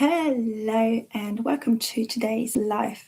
Hello and welcome to today's live.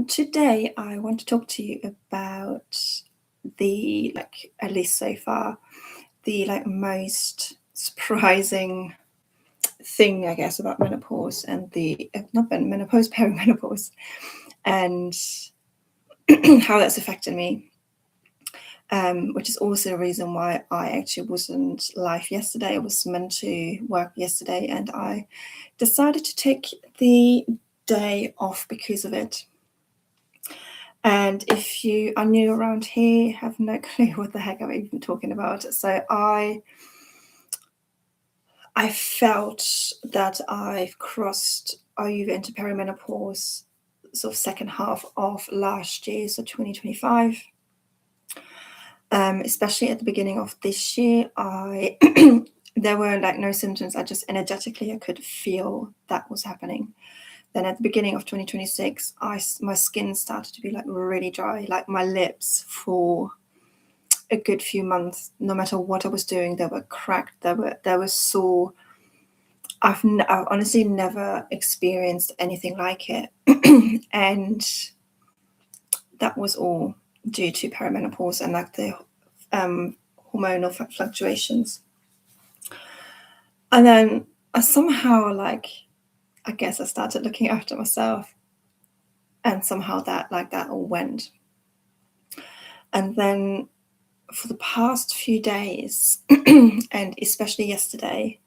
Today I want to talk to you about the at least so far, the most surprising thing I guess about menopause and the not menopause, perimenopause, and how that's affected me. Which is also the reason why I actually wasn't live yesterday. I was meant to work yesterday and I decided to take the day off because of it. And if you are new around here, have no clue what the heck I'm even talking about. So I felt that I've crossed over into perimenopause sort of second half of last year, so 2025. Especially at the beginning of this year, there were no symptoms. I just energetically I could feel that was happening. Then at the beginning of 2026, my skin started to be really dry, like my lips for a good few months. No matter what I was doing, they were cracked. They were sore. I've honestly never experienced anything like it, and that was all due to perimenopause and the hormonal fluctuations. And then I somehow I guess I started looking after myself, and somehow that all went. And then for the past few days, and especially yesterday,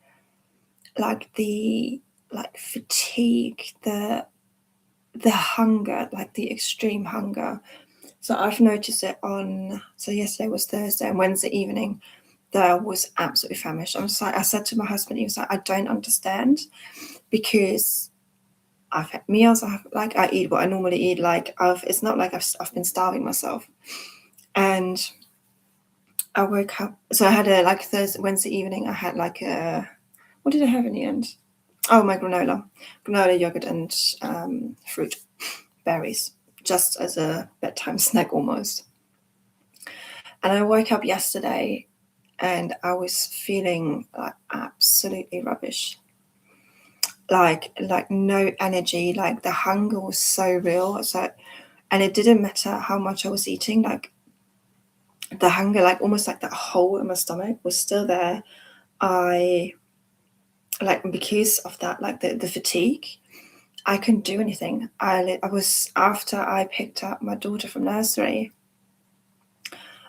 the fatigue, the hunger, the extreme hunger. So I've noticed it so yesterday was Thursday, and Wednesday evening, that I was absolutely famished. I said to my husband, he was like, I don't understand, because I've had meals, I eat what I normally eat. It's not like I've been starving myself. And I woke up, so I had Wednesday evening, I had what did I have in the end? Oh, my granola, yogurt, and fruit, berries, just as a bedtime snack almost. And I woke up yesterday and I was feeling absolutely rubbish. No energy, the hunger was so real. And it didn't matter how much I was eating, the hunger, almost that hole in my stomach was still there. Because of that, the fatigue, I couldn't do anything. I was, after I picked up my daughter from nursery,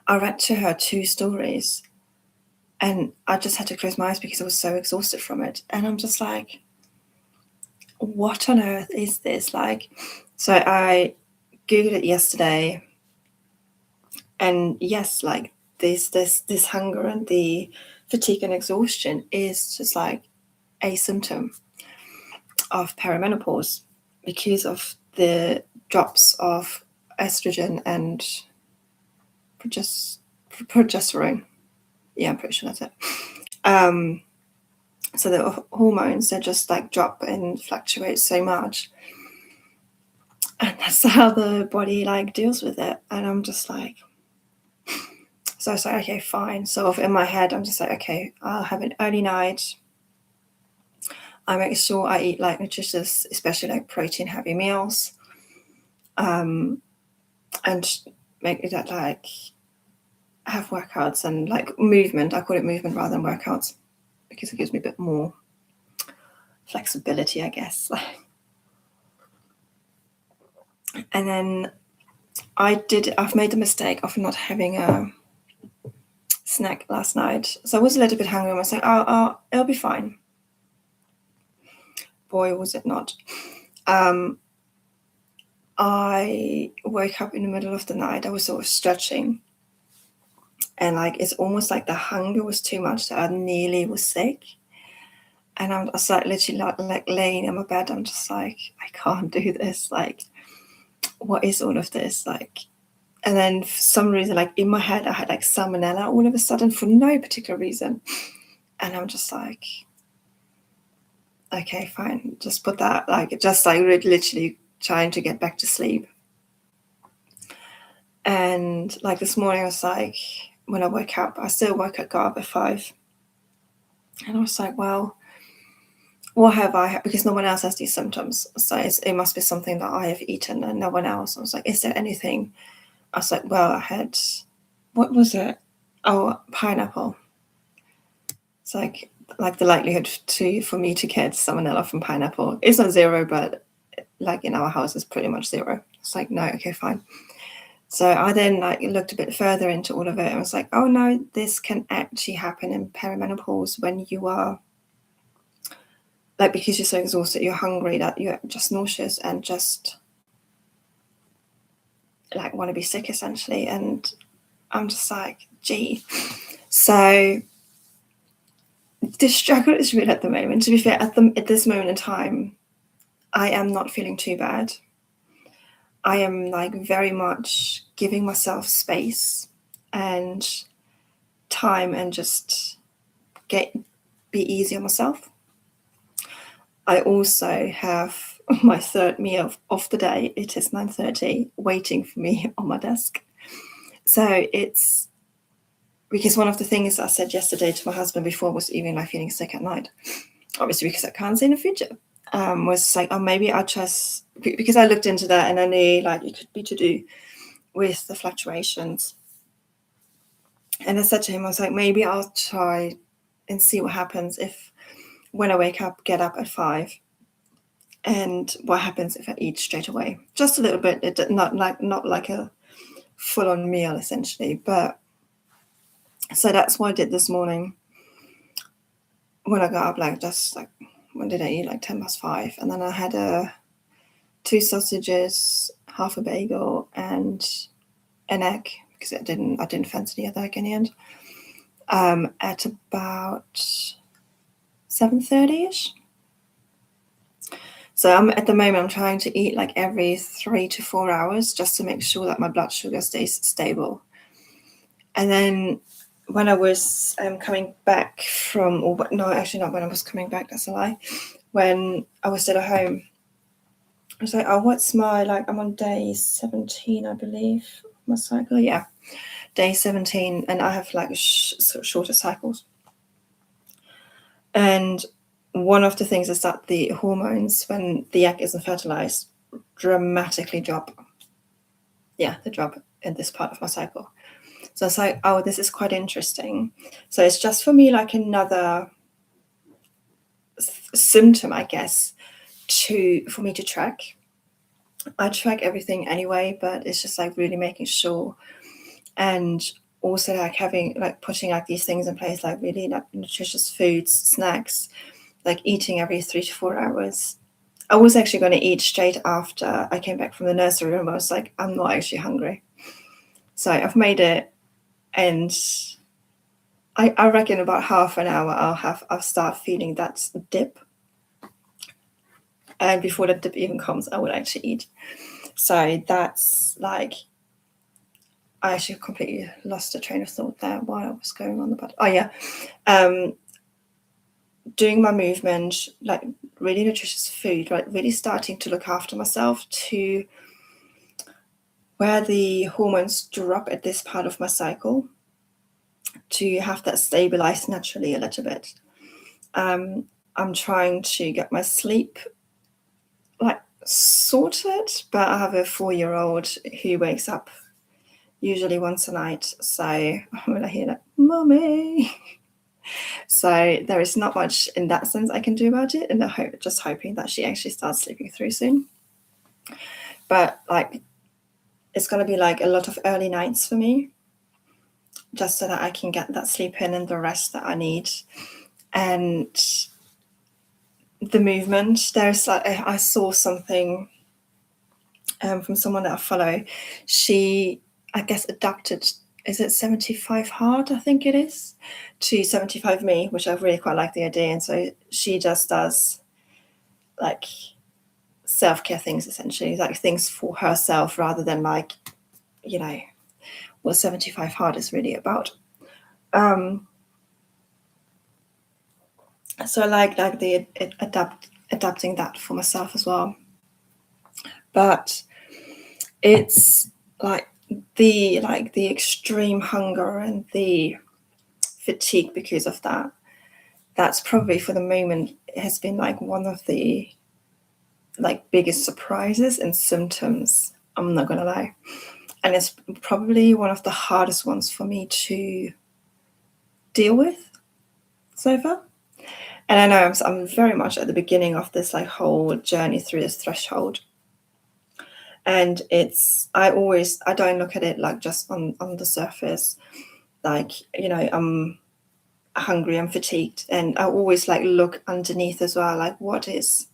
I read to her 2 stories, and I just had to close my eyes because I was so exhausted from it. And I'm just like, what on earth is this? So I Googled it yesterday, and yes, this hunger and the fatigue and exhaustion is just a symptom of perimenopause because of the drops of estrogen and progesterone. Yeah, I'm pretty sure that's it. So the hormones, they just drop and fluctuate so much, and that's how the body deals with it. And I'm just so I was like, okay, fine. So in my head, I'm just like, okay, I'll have an early night. I make sure I eat nutritious, especially protein heavy meals, and make that have workouts and movement. I call it movement rather than workouts because it gives me a bit more flexibility, I guess. And then I've made the mistake of not having a snack last night. So I was a little bit hungry. I was like, oh, it'll be fine. Boy, was it not. I woke up in the middle of the night. I was sort of stretching, and it's almost the hunger was too much that I nearly was sick. And I was literally laying in my bed. I'm just like, I can't do this. What is all of this? And then for some reason, in my head, I had salmonella all of a sudden for no particular reason. And I'm just like, okay, fine. Just put that, literally trying to get back to sleep. And this morning, I was when I woke up, I still got up at 5. And I was like, well, what have I had? Because no one else has these symptoms. So it must be something that I have eaten and no one else. I was like, is there anything? I was like, well, I had, what was it? Oh, pineapple. It's like the likelihood for me to get salmonella from pineapple is not zero, but like in our house is pretty much zero. It's like, no, okay, fine. So I then like looked a bit further into all of it and was like, oh no, this can actually happen in perimenopause when you are like, because you're so exhausted, you're hungry, that you're just nauseous and just like want to be sick essentially. And I'm just like, gee. So the struggle is real at the moment. To be fair, at this moment in time, I am not feeling too bad. I am like very much giving myself space and time and just be easy on myself. I also have my third meal of the day. It is 9:30, waiting for me on my desk. So it's because one of the things I said yesterday to my husband before was even like feeling sick at night, obviously because I can't see in the future, was like, oh, maybe I'll just, because I looked into that and I knew like it could be to do with the fluctuations. And I said to him, I was like, maybe I'll try and see what happens if when I wake up, get up at 5, and what happens if I eat straight away. Just a little bit, not like a full-on meal essentially, but so that's what I did this morning. When I got up, like just like, when did I eat? Like 5:10, and then I had 2 sausages, half a bagel, and an egg because I didn't fancy the other egg in the end. At about 7:30ish. So at the moment, I'm trying to eat like every 3 to 4 hours just to make sure that my blood sugar stays stable. And then when I was coming back from, or no, actually not when I was coming back, that's a lie. When I was still at home, I was like, oh, what's my, like, I'm on day 17, I believe, my cycle. Yeah, day 17, and I have like sort of shorter cycles. And one of the things is that the hormones, when the egg isn't fertilized, dramatically drop. Yeah, they drop in this part of my cycle. So it's like, oh, this is quite interesting. So it's just for me like another symptom, I guess, for me to track. I track everything anyway, but it's just like really making sure, and also like putting like these things in place, like really like nutritious foods, snacks, like eating every 3 to 4 hours. I was actually going to eat straight after I came back from the nursery room. I was like, I'm not actually hungry. So I've made it, and I reckon about half an hour I'll start feeling that dip. And before the dip even comes, I will actually eat. So that's like, I actually completely lost the train of thought there while I was going on about. Oh yeah, doing my movement, like really nutritious food, like really starting to look after myself to where the hormones drop at this part of my cycle, to have that stabilized naturally a little bit. I'm trying to get my sleep like sorted, but I have a 4-year-old who wakes up usually once a night. So when I hear that, "Mommy," so there is not much in that sense I can do about it, and just hoping that she actually starts sleeping through soon. But like, it's going to be like a lot of early nights for me, just so that I can get that sleep in and the rest that I need. And the movement, there's like, I saw something from someone that I follow. She, I guess, adapted, is it 75 hard, I think it is, to 75 me, which I really quite like the idea. And so she just does like self-care things, essentially, like things for herself rather than like, you know, what 75 hard is really about. So I like the adapting that for myself as well. But it's like the extreme hunger and the fatigue because of that that's probably for the moment has been like one of the like biggest surprises and symptoms, I'm not gonna lie. And it's probably one of the hardest ones for me to deal with so far. And I know I'm very much at the beginning of this like whole journey through this threshold. And I don't look at it like just on the surface, like, I'm hungry, I'm fatigued, and I always like look underneath as well, like what is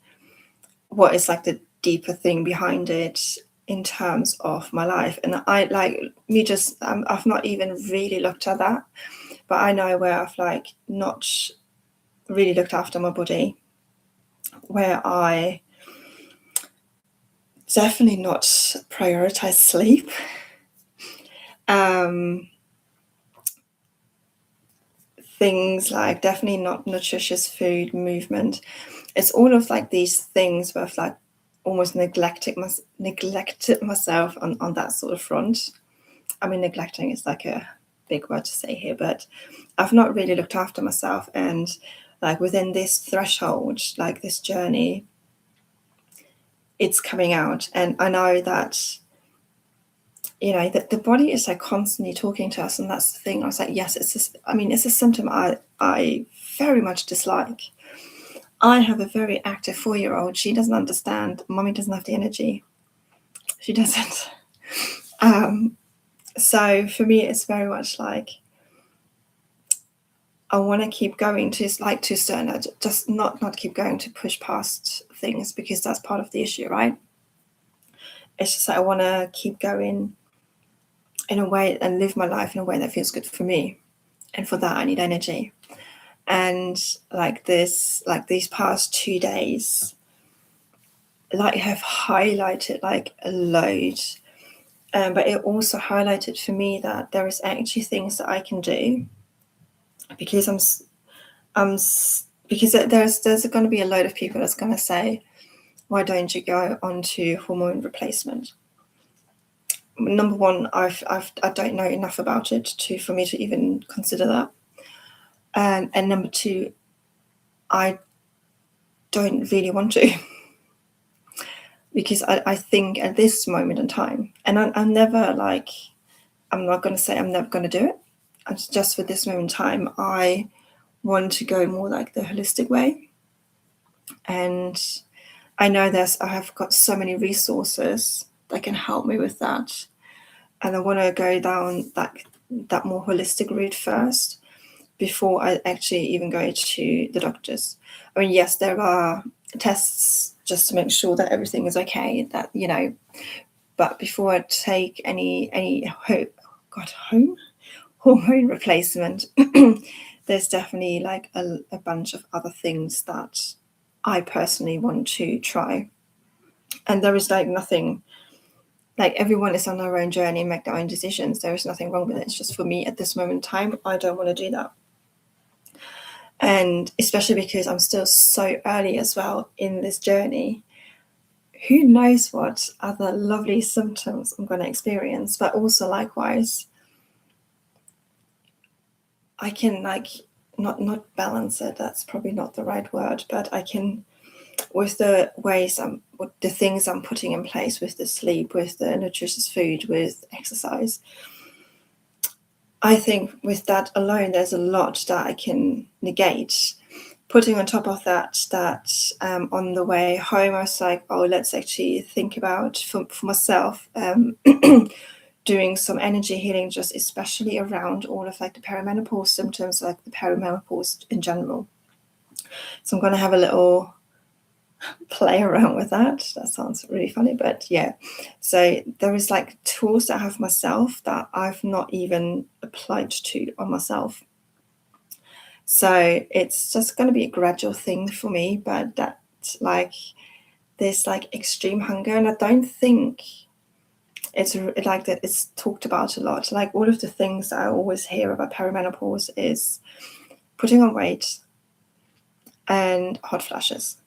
like the deeper thing behind it in terms of my life. And I like me just I've not even really looked at that, but I know where I've like not really looked after my body, where I definitely not prioritize sleep, things like definitely not nutritious food, movement. It's all of like these things where I've like almost neglected myself on that sort of front. I mean, neglecting is like a big word to say here, but I've not really looked after myself. And like within this threshold, like this journey, it's coming out. And I know that, that the body is like constantly talking to us. And that's the thing. I was like, yes, it's a symptom I very much dislike. I have a very active 4-year-old. She doesn't understand. Mommy doesn't have the energy. She doesn't. So for me, it's very much like I want to keep going to certain, just not keep going to push past things, because that's part of the issue, right? It's just like I want to keep going in a way and live my life in a way that feels good for me. And for that, I need energy. And like these past 2 days, like have highlighted like a load. But it also highlighted for me that there is actually things that I can do, because because there's going to be a load of people that's going to say, why don't you go on to hormone replacement? Number one, I don't know enough about it for me to even consider that. And number two, I don't really want to, because I think at this moment in time, and I'm never like, I'm not going to say I'm never going to do it. It's just for this moment in time, I want to go more like the holistic way. And I know I have got so many resources that can help me with that. And I want to go down that more holistic route first, before I actually even go to the doctors. I mean, yes, there are tests just to make sure that everything is okay, that, but before I take any hormone replacement, there's definitely like a bunch of other things that I personally want to try. And there is like nothing, like everyone is on their own journey and make their own decisions. There is nothing wrong with it. It's just for me at this moment in time, I don't want to do that. And especially because I'm still so early as well in this journey, who knows what other lovely symptoms I'm going to experience. But also likewise, I can like not balance it, that's probably not the right word, but I can, with the with the things I'm putting in place, with the sleep, with the nutritious food, with exercise, I think with that alone, there's a lot that I can negate. Putting on top of that on the way home, I was like, oh, let's actually think about for myself, doing some energy healing, just especially around all of like the perimenopause symptoms, like the perimenopause in general. So I'm going to have a little play around with that. That sounds really funny, but yeah. So there is like tools that I have myself that I've not even applied to on myself. So it's just going to be a gradual thing for me, but that's like this like extreme hunger, and I don't think it's like that it's talked about a lot. Like all of the things that I always hear about perimenopause is putting on weight and hot flashes.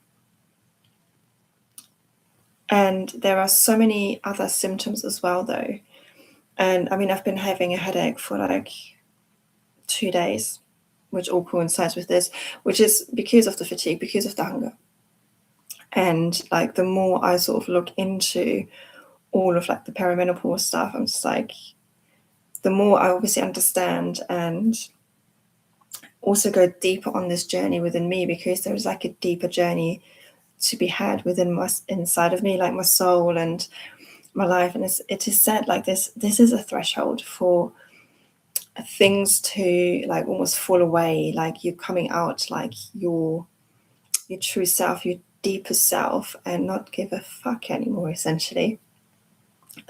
And there are so many other symptoms as well, though. And I mean, I've been having a headache for like 2 days. which all coincides with this, which is because of the fatigue, because of the hunger. And like the more I sort of look into all of like the perimenopause stuff, I'm just like, the more I obviously understand and also go deeper on this journey within me, because there is like a deeper journey to be had within my inside of me, like my soul and my life. And it is said like this is a threshold for things to like almost fall away, like you're coming out like your true self, your deeper self, and not give a fuck anymore, essentially.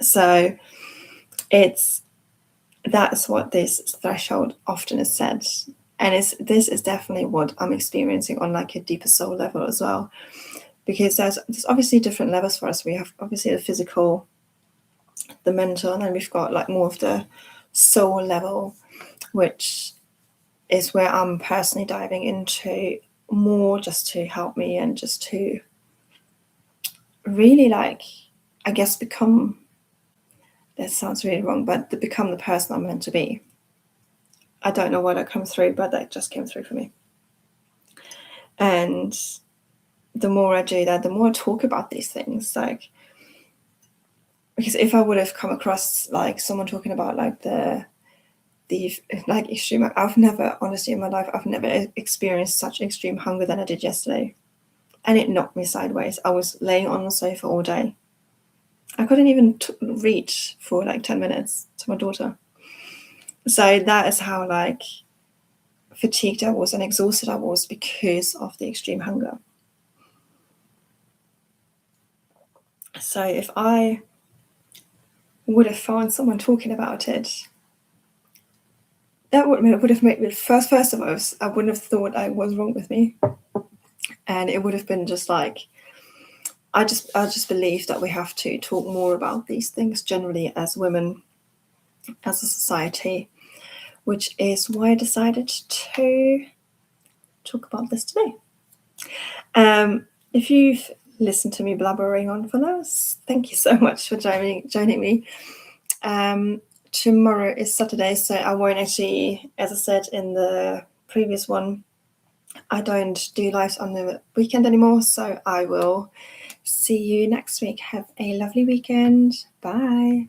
So that's what this threshold often is said. And this is definitely what I'm experiencing on like a deeper soul level as well, because there's obviously different levels for us. We have obviously the physical, the mental, and then we've got like more of the soul level, which is where I'm personally diving into more, just to help me and just to really, like, I guess become, that sounds really wrong, but to become the person I'm meant to be. I don't know why that comes through, but that just came through for me. And the more I do that, the more I talk about these things, like, because if I would have come across like someone talking about like the like extreme, I've never, honestly, in my life, I've never experienced such extreme hunger than I did yesterday. And it knocked me sideways. I was laying on the sofa all day. I couldn't even reach for like 10 minutes to my daughter. So that is how like fatigued I was and exhausted I was because of the extreme hunger. So if I would have found someone talking about it, that would have made me, first of all, I wouldn't have thought I was wrong with me. And it would have been just like, I just believe that we have to talk more about these things generally as women, as a society, which is why I decided to talk about this today. If you've listened to me blabbering on for those, thank you so much for joining me. Tomorrow is Saturday, so I won't actually, as I said in the previous one, I don't do lives on the weekend anymore, so I will see you next week. Have a lovely weekend. Bye.